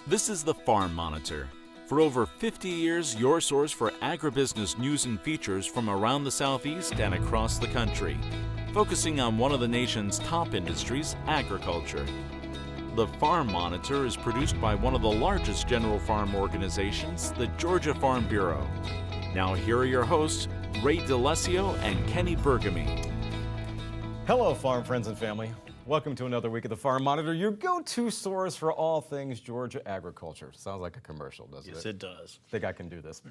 This is the Farm Monitor. For over 50 years, your source for agribusiness news and features from around the Southeast and across the country, focusing on one of the nation's top industries, agriculture. The Farm Monitor is produced by one of the largest general farm organizations, the Georgia Farm Bureau. Now here are your hosts, Ray DeLesio and Kenny Burgamy. Hello, farm friends and family. Welcome to another week of the Farm Monitor, your go-to source for all things Georgia agriculture. Sounds like a commercial, doesn't it? Yes, it does. I think I can do this.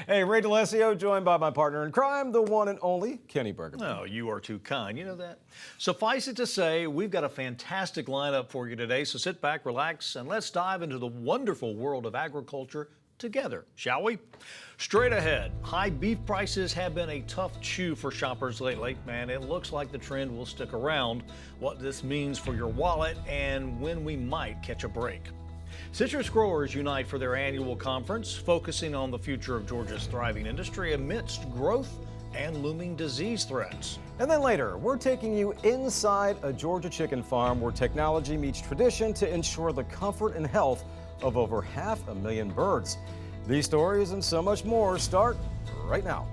Hey, Ray DeLesio, joined by my partner in crime, the one and only Kenny Burgamy. No, you are too kind. You know that. Suffice it to say, we've got a fantastic lineup for you today, so sit back, relax, and let's dive into the wonderful world of agriculture together, shall we? Straight ahead, high beef prices have been a tough chew for shoppers lately, and it looks like the trend will stick around. What this means for your wallet and when we might catch a break. Citrus growers unite for their annual conference, focusing on the future of Georgia's thriving industry amidst growth and looming disease threats. And then later, we're taking you inside a Georgia chicken farm where technology meets tradition to ensure the comfort and health of over 500,000 birds. These stories and so much more start right now.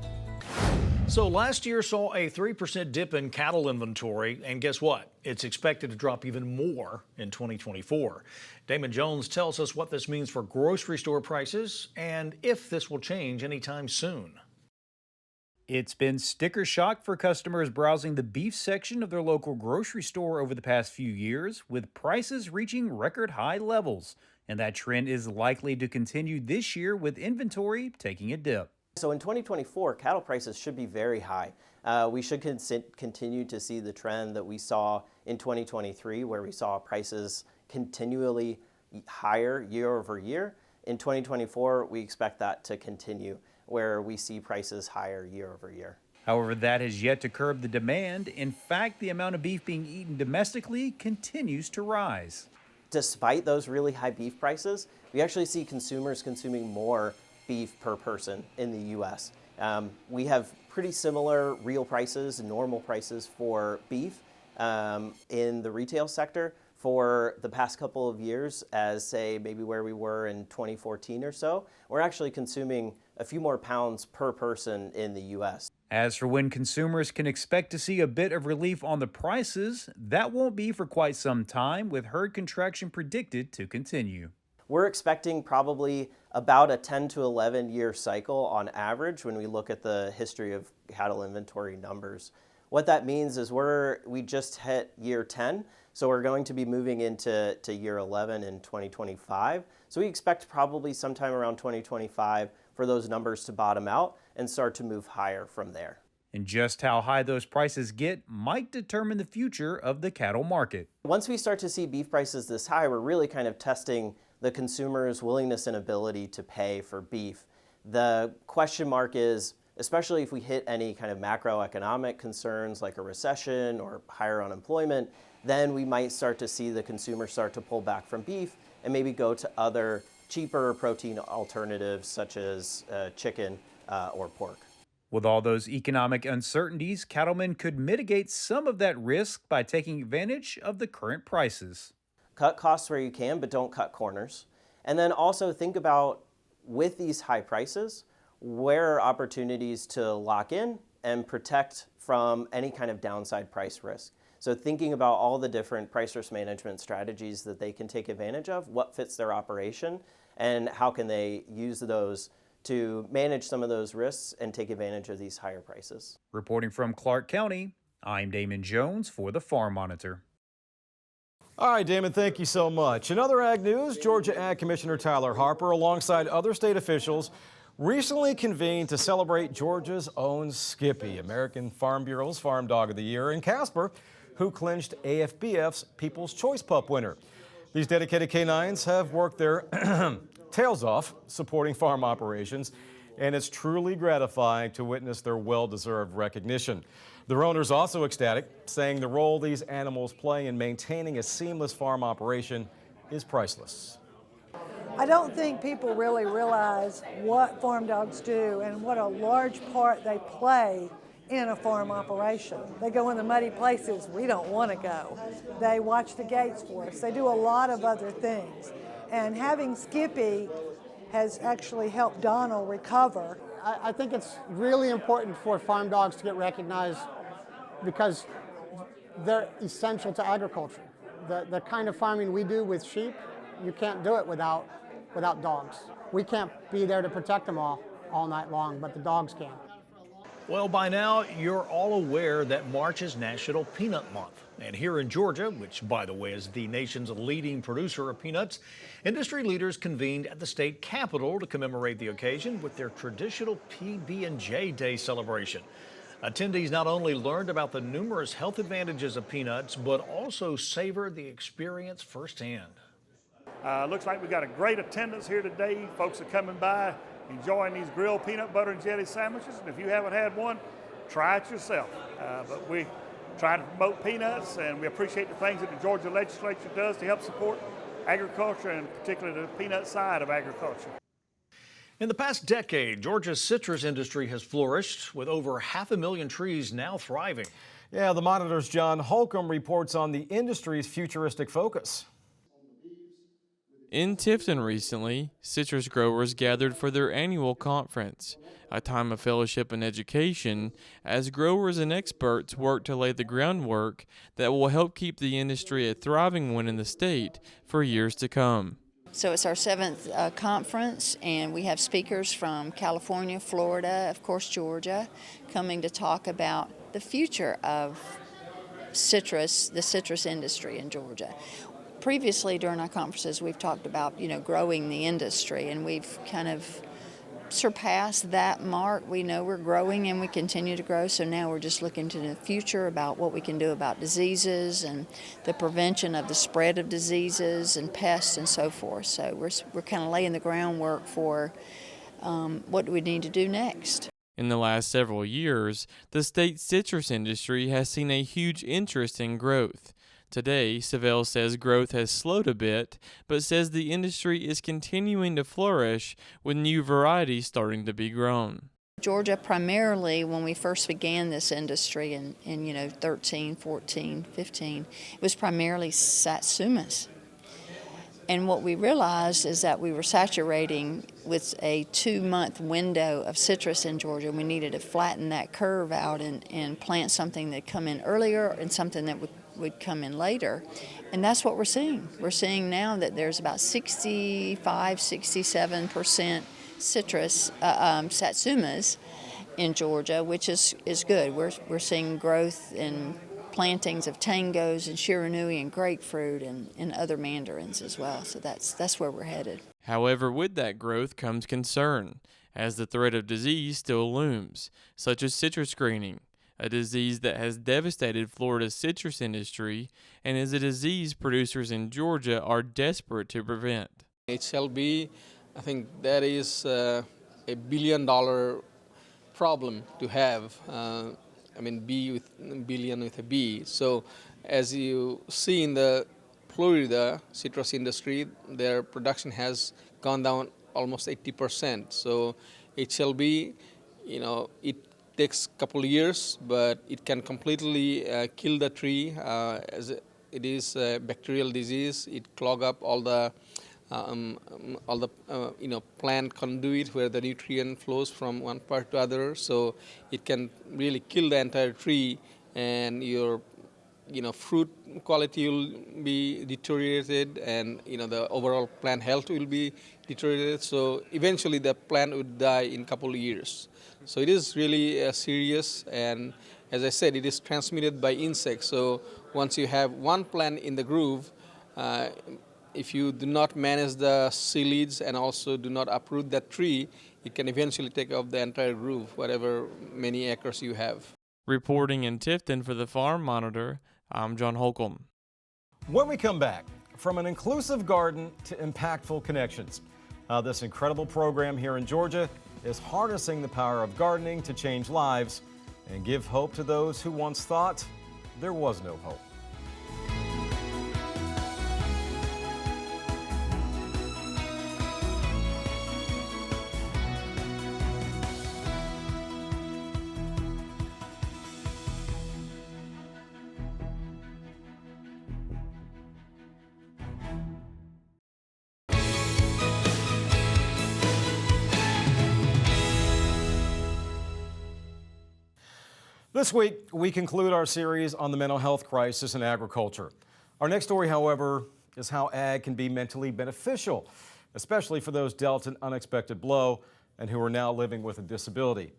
So last year saw a 3% dip in cattle inventory, and guess what? It's expected to drop even more in 2024. Damon Jones tells us what this means for grocery store prices and if this will change anytime soon. It's been sticker shock for customers browsing the beef section of their local grocery store over the past few years, with prices reaching record high levels. And that trend is likely to continue this year with inventory taking a dip. So in 2024, cattle prices should be very high. We should continue to see the trend that we saw in 2023, where we saw prices continually higher year over year. In 2024, we expect that to continue, where we see prices higher year over year. However, that has yet to curb the demand. In fact, the amount of beef being eaten domestically continues to rise. Despite those really high beef prices, we actually see consumers consuming more beef per person in the U.S. We have pretty similar real prices, normal prices for beef in the retail sector for the past couple of years as, say, maybe where we were in 2014 or so. We're actually consuming a few more pounds per person in the U.S. As for when consumers can expect to see a bit of relief on the prices, that won't be for quite some time, with herd contraction predicted to continue. We're expecting probably about a 10 to 11 year cycle on average when we look at the history of cattle inventory numbers. What that means is we just hit year 10, so we're going to be moving into year 11 in 2025. So we expect probably sometime around 2025 for those numbers to bottom out and start to move higher from there. And just how high those prices get might determine the future of the cattle market. Once we start to see beef prices this high, we're really kind of testing the consumer's willingness and ability to pay for beef. The question mark is, especially if we hit any kind of macroeconomic concerns like a recession or higher unemployment, then we might start to see the consumer start to pull back from beef and maybe go to other cheaper protein alternatives such as chicken or pork. With all those economic uncertainties, cattlemen could mitigate some of that risk by taking advantage of the current prices. Cut costs where you can, but don't cut corners. And then also think about, with these high prices, where are opportunities to lock in and protect from any kind of downside price risk. So thinking about all the different price risk management strategies that they can take advantage of, what fits their operation, and how can they use those to manage some of those risks and take advantage of these higher prices. Reporting from Clark County, I'm Damon Jones for the Farm Monitor. All right, Damon, thank you so much. In other ag news, Georgia Ag Commissioner Tyler Harper, alongside other state officials, recently convened to celebrate Georgia's own Skippy, American Farm Bureau's Farm Dog of the Year, and Casper, who clinched AFBF's People's Choice Pup winner. These dedicated canines have worked their tails off supporting farm operations, and it's truly gratifying to witness their well-deserved recognition. Their owners also ecstatic, saying the role these animals play in maintaining a seamless farm operation is priceless. I don't think people really realize what farm dogs do and what a large part they play in a farm operation. They go in the muddy places we don't want to go. They watch the gates for us. They do a lot of other things. And having Skippy has actually helped Donald recover. I think it's really important for farm dogs to get recognized because they're essential to agriculture. The kind of farming we do with sheep, you can't do it without dogs. We can't be there to protect them all night long, but the dogs can. Well, by now, you're all aware that March is National Peanut Month. And here in Georgia, which, by the way, is the nation's leading producer of peanuts, industry leaders convened at the state capitol to commemorate the occasion with their traditional PB&J Day celebration. Attendees not only learned about the numerous health advantages of peanuts, but also savored the experience firsthand. Looks like we got a great attendance here today. Folks are coming by, enjoying these grilled peanut butter and jelly sandwiches. And if you haven't had one, try it yourself. But we try to promote peanuts, and we appreciate the things that the Georgia legislature does to help support agriculture, and particularly the peanut side of agriculture. In the past decade, Georgia's citrus industry has flourished, with over 500,000 trees now thriving. Yeah, the Monitor's John Holcomb reports on the industry's futuristic focus. In Tifton recently, citrus growers gathered for their annual conference, a time of fellowship and education, as growers and experts work to lay the groundwork that will help keep the industry a thriving one in the state for years to come. So it's our 7th conference, and we have speakers from California, Florida, of course Georgia, coming to talk about the future of citrus, the citrus industry in Georgia. Previously, during our conferences, we've talked about, growing the industry, and we've kind of surpassed that mark. We know we're growing and we continue to grow, so now we're just looking to the future about what we can do about diseases and the prevention of the spread of diseases and pests and so forth. So we're kind of laying the groundwork for what do we need to do next. In the last several years, the state's citrus industry has seen a huge interest in growth. Today, Savelle says growth has slowed a bit, but says the industry is continuing to flourish with new varieties starting to be grown. Georgia primarily, when we first began this industry in 13, 14, 15, it was primarily satsumas. And what we realized is that we were saturating with a 2-month window of citrus in Georgia. We needed to flatten that curve out and plant something that come in earlier and something that would come in later. And that's what we're seeing. We're seeing now that there's about 67% citrus satsumas in Georgia, which is good. We're seeing growth in plantings of tangos and shiranui and grapefruit and other mandarins as well. So that's where we're headed. However, with that growth comes concern, as the threat of disease still looms, such as citrus greening, a disease that has devastated Florida's citrus industry and is a disease producers in Georgia are desperate to prevent. HLB, I think that is a $1 billion problem to have. B with billion with a B. So as you see in the Florida citrus industry, their production has gone down almost 80%. So HLB, it takes a couple of years, but it can completely kill the tree. As it is a bacterial disease, it clog up all the plant conduit where the nutrient flows from one part to other. So it can really kill the entire tree, and your fruit quality will be deteriorated, and the overall plant health will be deteriorated. So eventually the plant would die in a couple of years. So it is really serious, and as I said, it is transmitted by insects. So once you have one plant in the groove, if you do not manage the psyllids and also do not uproot that tree, it can eventually take off the entire groove, whatever many acres you have. Reporting in Tifton for the Farm Monitor, I'm John Holcomb. When we come back, from an inclusive garden to impactful connections, this incredible program here in Georgia is harnessing the power of gardening to change lives and give hope to those who once thought there was no hope. This week, we conclude our series on the mental health crisis in agriculture. Our next story, however, is how ag can be mentally beneficial, especially for those dealt an unexpected blow and who are now living with a disability.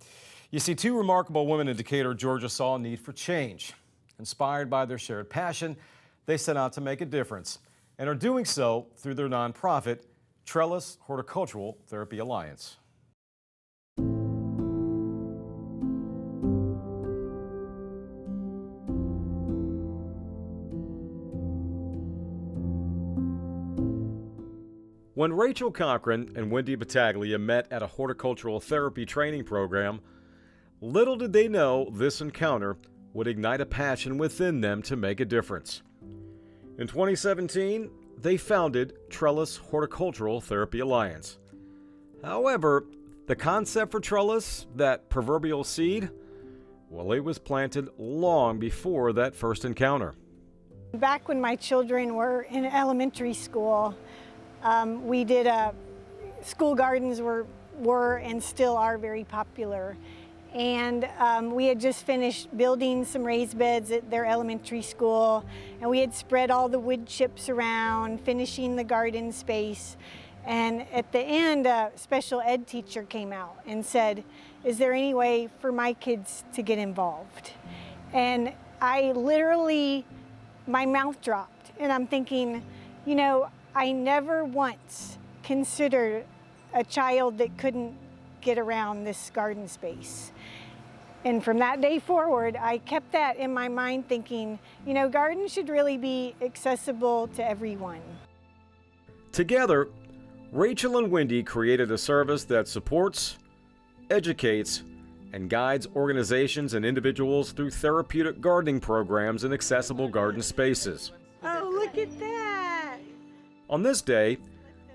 You see, two remarkable women in Decatur, Georgia, saw a need for change. Inspired by their shared passion, they set out to make a difference and are doing so through their nonprofit, Trellis Horticultural Therapy Alliance. When Rachel Cochran and Wendy Battaglia met at a horticultural therapy training program, little did they know this encounter would ignite a passion within them to make a difference. In 2017, they founded Trellis Horticultural Therapy Alliance. However, the concept for Trellis, that proverbial seed, well, it was planted long before that first encounter. Back when my children were in elementary school, we did school gardens were and still are very popular. And we had just finished building some raised beds at their elementary school, and we had spread all the wood chips around, finishing the garden space. And at the end, a special ed teacher came out and said, "Is there any way for my kids to get involved?" And I literally, my mouth dropped, and I'm thinking, you know, I never once considered a child that couldn't get around this garden space. And from that day forward, I kept that in my mind thinking, you know, gardens should really be accessible to everyone. Together, Rachel and Wendy created a service that supports, educates, and guides organizations and individuals through therapeutic gardening programs in accessible garden spaces. Oh, look at that! On this day,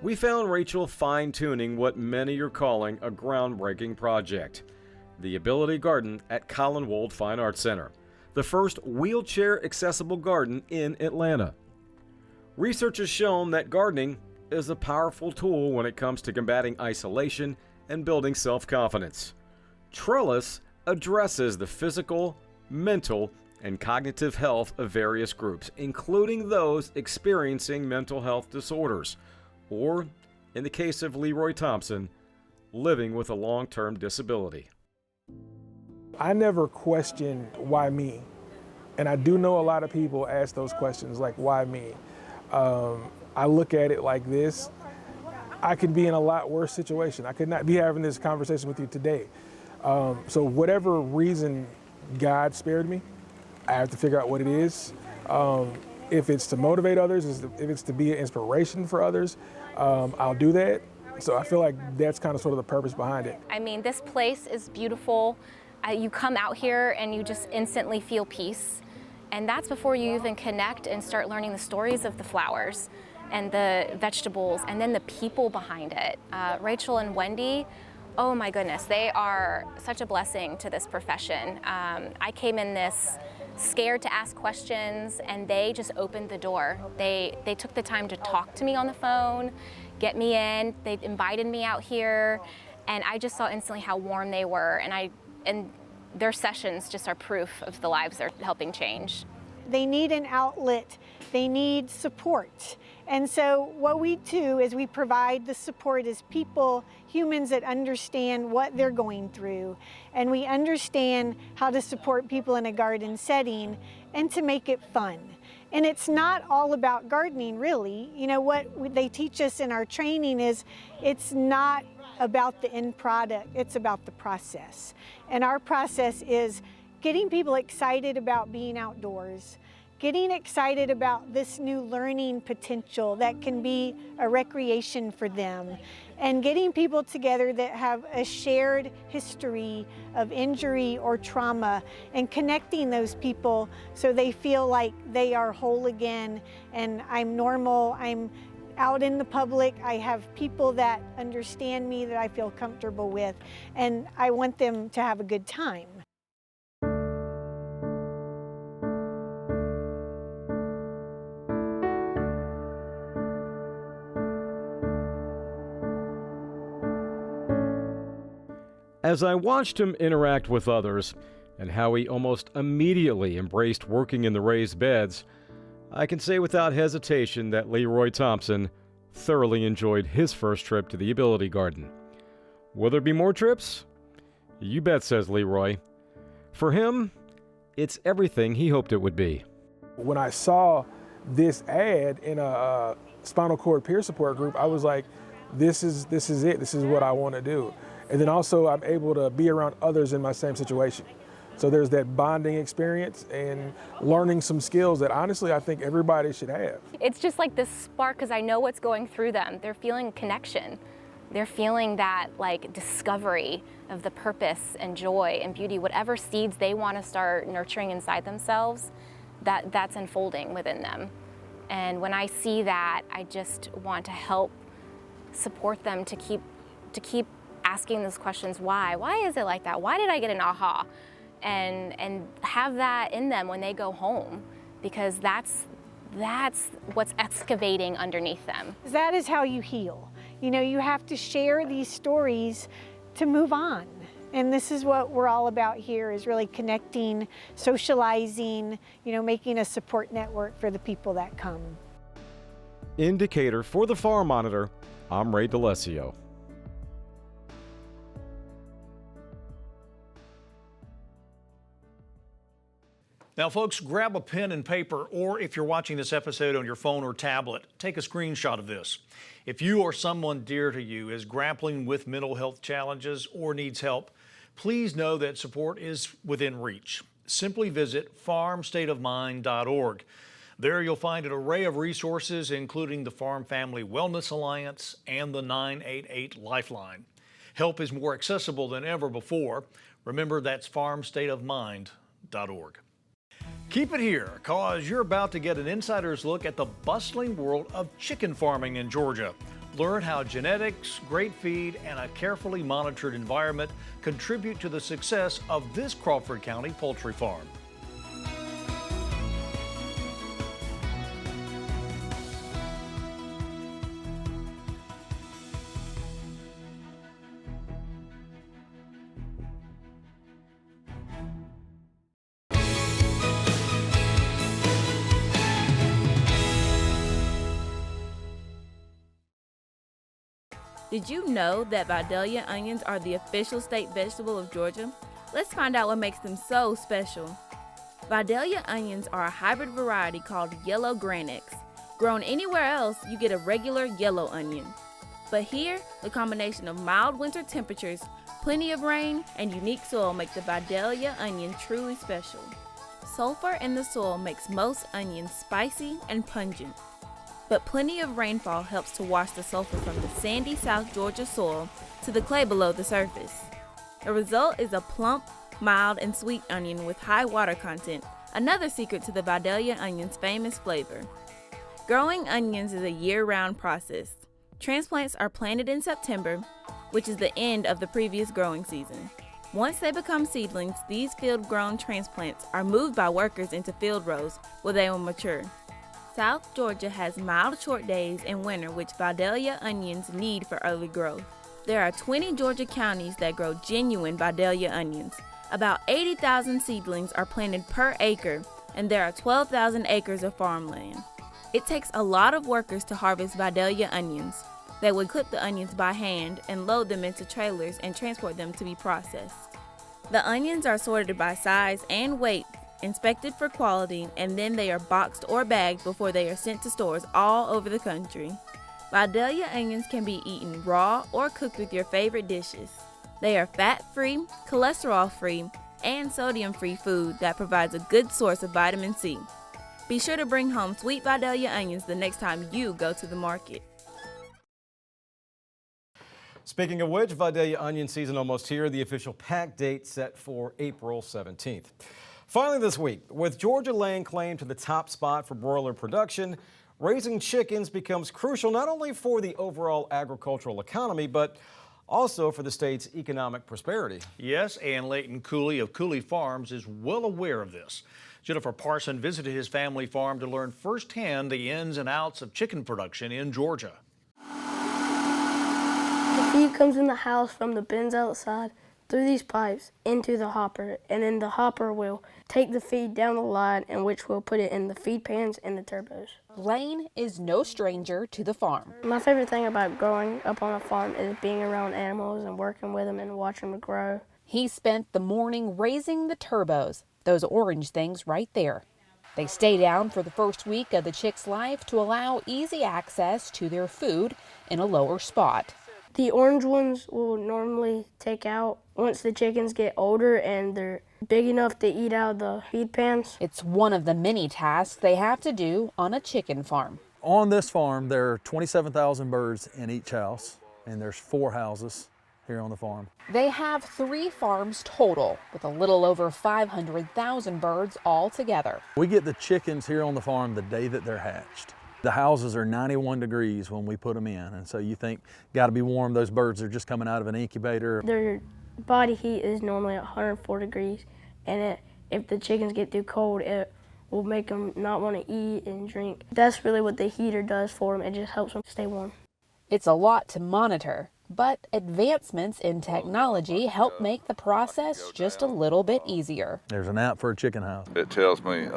we found Rachel fine-tuning what many are calling a groundbreaking project, the Ability Garden at Collinwold Fine Arts Center, the first wheelchair-accessible garden in Atlanta. Research has shown that gardening is a powerful tool when it comes to combating isolation and building self-confidence. Trellis addresses the physical, mental, and cognitive health of various groups, including those experiencing mental health disorders, or, in the case of Leroy Thompson, living with a long-term disability. I never questioned why me. And I do know a lot of people ask those questions like, why me? I look at it like this. I could be in a lot worse situation. I could not be having this conversation with you today. So whatever reason God spared me, I have to figure out what it is. If it's to motivate others, if it's to be an inspiration for others, I'll do that. So I feel like that's kind of sort of the purpose behind it. I mean, this place is beautiful. You come out here and you just instantly feel peace. And that's before you even connect and start learning the stories of the flowers and the vegetables and then the people behind it. Rachel and Wendy, oh my goodness, they are such a blessing to this profession. I came in this scared to ask questions, and they just opened the door. They took the time to talk to me on the phone, get me in. They invited me out here, and I just saw instantly how warm they were, and their sessions just are proof of the lives they're helping change. They need an outlet. They need support. And so what we do is we provide the support as people, humans that understand what they're going through. And we understand how to support people in a garden setting and to make it fun. And it's not all about gardening, really. You know, what they teach us in our training is it's not about the end product, it's about the process. And our process is getting people excited about being outdoors, getting excited about this new learning potential that can be a recreation for them, and getting people together that have a shared history of injury or trauma and connecting those people so they feel like they are whole again and I'm normal, I'm out in the public, I have people that understand me that I feel comfortable with, and I want them to have a good time. As I watched him interact with others, and how he almost immediately embraced working in the raised beds, I can say without hesitation that Leroy Thompson thoroughly enjoyed his first trip to the Ability Garden. Will there be more trips? You bet, says Leroy. For him, it's everything he hoped it would be. When I saw this ad in a spinal cord peer support group, I was like, this is it. This is what I want to do. And then also I'm able to be around others in my same situation. So there's that bonding experience and learning some skills that honestly I think everybody should have. It's just like this spark because I know what's going through them. They're feeling connection. They're feeling that like discovery of the purpose and joy and beauty, whatever seeds they want to start nurturing inside themselves, that's unfolding within them. And when I see that, I just want to help support them to keep asking those questions. Why is it like that? Why did I get an aha? And have that in them when they go home, because that's what's excavating underneath them. That is how you heal. You know, you have to share these stories to move on. And this is what we're all about here, is really connecting, socializing, you know, making a support network for the people that come. Indicator for the Farm Monitor, I'm Ray DeLesio. Now, folks, grab a pen and paper, or if you're watching this episode on your phone or tablet, take a screenshot of this. If you or someone dear to you is grappling with mental health challenges or needs help, please know that support is within reach. Simply visit farmstateofmind.org. There you'll find an array of resources, including the Farm Family Wellness Alliance and the 988 Lifeline. Help is more accessible than ever before. Remember, that's farmstateofmind.org. Keep it here, cause you're about to get an insider's look at the bustling world of chicken farming in Georgia. Learn how genetics, great feed, and a carefully monitored environment contribute to the success of this Crawford County poultry farm. Did you know that Vidalia onions are the official state vegetable of Georgia? Let's find out what makes them so special. Vidalia onions are a hybrid variety called Yellow Granax. Grown anywhere else, you get a regular yellow onion. But here, the combination of mild winter temperatures, plenty of rain, and unique soil make the Vidalia onion truly special. Sulfur in the soil makes most onions spicy and pungent. But plenty of rainfall helps to wash the sulfur from the sandy South Georgia soil to the clay below the surface. The result is a plump, mild, and sweet onion with high water content, another secret to the Vidalia onion's famous flavor. Growing onions is a year-round process. Transplants are planted in September, which is the end of the previous growing season. Once they become seedlings, these field-grown transplants are moved by workers into field rows where they will mature. South Georgia has mild short days in winter, which Vidalia onions need for early growth. There are 20 Georgia counties that grow genuine Vidalia onions. About 80,000 seedlings are planted per acre, and there are 12,000 acres of farmland. It takes a lot of workers to harvest Vidalia onions. They would clip the onions by hand and load them into trailers and transport them to be processed. The onions are sorted by size and weight, inspected for quality, and then they are boxed or bagged before they are sent to stores all over the country. Vidalia onions can be eaten raw or cooked with your favorite dishes. They are fat-free, cholesterol-free, and sodium-free food that provides a good source of vitamin C. Be sure to bring home sweet Vidalia onions the next time you go to the market. Speaking of which, Vidalia onion season almost here. The official pack date set for April 17th. Finally this week, with Georgia laying claim to the top spot for broiler production, raising chickens becomes crucial not only for the overall agricultural economy, but also for the state's economic prosperity. Yes, and Leighton Cooley of Cooley Farms is well aware of this. Jennifer Parson visited his family farm to learn firsthand the ins and outs of chicken production in Georgia. The feed comes in the house from the bins outside, through these pipes into the hopper, and then the hopper will take the feed down the line, and which will put it in the feed pans and the turbos. Lane is no stranger to the farm. My favorite thing about growing up on a farm is being around animals and working with them and watching them grow. He spent the morning raising the turbos, those orange things right there. They stay down for the first week of the chick's life to allow easy access to their food in a lower spot. The orange ones will normally take out once the chickens get older and they're big enough to eat out of the feed pans. It's one of the many tasks they have to do on a chicken farm. On this farm, there are 27,000 birds in each house, and there's 4 houses here on the farm. They have 3 farms total, with a little over 500,000 birds all together. We get the chickens here on the farm the day that they're hatched. The houses are 91 degrees when we put them in, and so you think, got to be warm, those birds are just coming out of an incubator. Their body heat is normally 104 degrees, and if the chickens get too cold, it will make them not want to eat and drink. That's really what the heater does for them. It just helps them stay warm. It's a lot to monitor, but advancements in technology help make the process just a little bit easier. There's an app for a chicken house. It tells me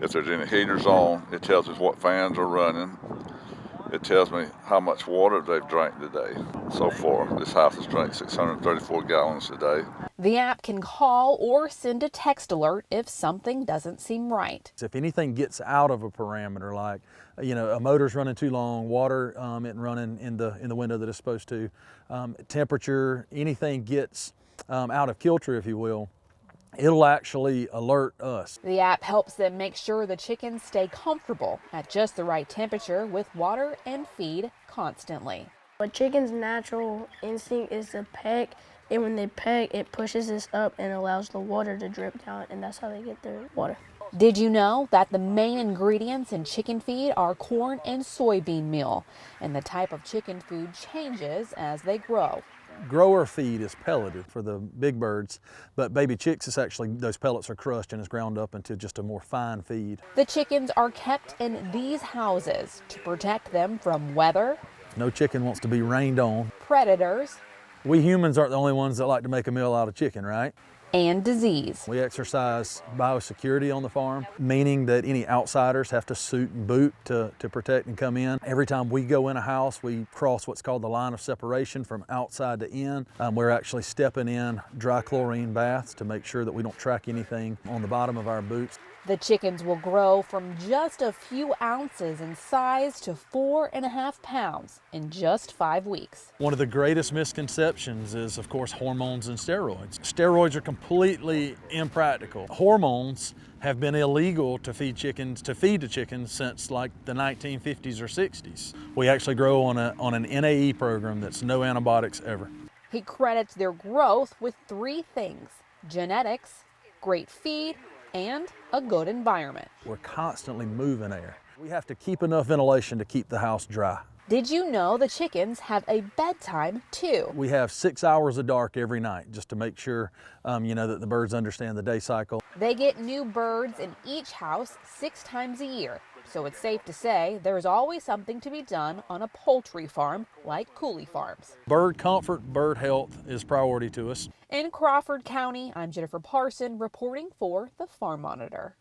if there's any heaters on. It tells us what fans are running. It tells me how much water they've drank today. So far, this house has drank 634 gallons a day. The app can call or send a text alert if something doesn't seem right. If anything gets out of a parameter, like a motor's running too long, water isn't running in the window that it's supposed to, temperature, anything gets out of kilter, if you will, it'll actually alert us. The app helps them make sure the chickens stay comfortable at just the right temperature with water and feed constantly. A chicken's natural instinct is to peck, and when they peck, it pushes this up and allows the water to drip down, and that's how they get their water. Did you know that the main ingredients in chicken feed are corn and soybean meal, and the type of chicken food changes as they grow? Grower feed is pelleted for the big birds, but baby chicks, it's actually, those pellets are crushed and is ground up into just a more fine feed. The chickens are kept in these houses to protect them from weather. No chicken wants to be rained on. Predators. We humans aren't the only ones that like to make a meal out of chicken, right? And disease. We exercise biosecurity on the farm, meaning that any outsiders have to suit and boot to protect and come in. Every time we go in a house, we cross what's called the line of separation from outside to in. We're actually stepping in dry chlorine baths to make sure that we don't track anything on the bottom of our boots. The chickens will grow from just a few ounces in size to 4.5 pounds in just 5 weeks. One of the greatest misconceptions is, of course, hormones and steroids. Steroids are completely impractical. Hormones have been illegal to feed to chickens since like the 1950s or 60s. We actually grow on an NAE program that's no antibiotics ever. He credits their growth with 3 things: genetics, great feed, and a good environment. We're constantly moving air. We have to keep enough ventilation to keep the house dry. Did you know the chickens have a bedtime too? We have 6 hours of dark every night just to make sure that the birds understand the day cycle. They get new birds in each house 6 times a year, so it's safe to say there's always something to be done on a poultry farm like Cooley Farms. Bird comfort, bird health is priority to us. In Crawford County, I'm Jennifer Parson reporting for the Farm Monitor.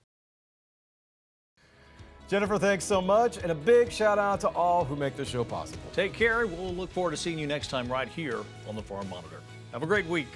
Jennifer, thanks so much, and a big shout out to all who make this show possible. Take care. We'll look forward to seeing you next time right here on the Farm Monitor. Have a great week.